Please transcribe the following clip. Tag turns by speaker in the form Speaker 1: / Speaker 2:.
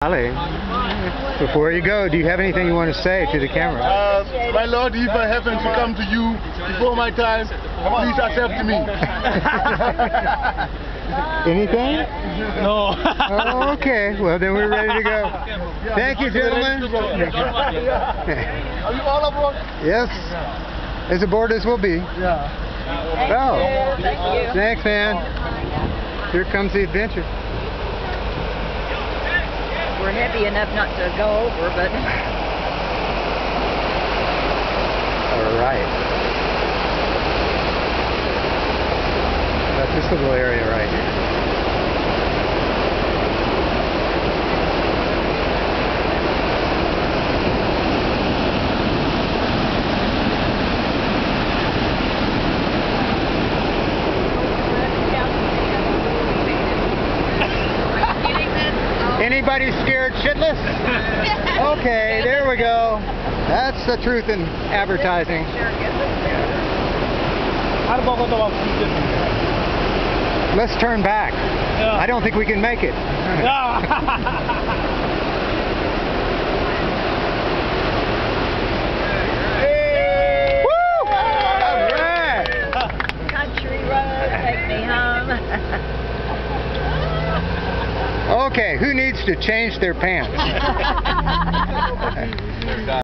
Speaker 1: Ali, before you go, do you have anything you want to say to the camera?
Speaker 2: My Lord, if I happen to come to you before my time, please accept me.
Speaker 1: Anything?
Speaker 2: No.
Speaker 1: Oh, okay. Well, then we're ready to go. Thank you, gentlemen.
Speaker 2: Are you all aboard?
Speaker 1: Yes. As aboard as we'll be.
Speaker 2: Yeah.
Speaker 1: Thank you. Thanks, man. Here comes the adventure.
Speaker 3: We're heavy enough not to go over, but...
Speaker 1: All right. Got this little area right here. Anybody scared shitless? Okay, there we go. That's the truth in advertising. Let's turn back. I don't think we can make it. Woo! All right.
Speaker 3: Country road, take me home.
Speaker 1: Okay, who needs to change their pants?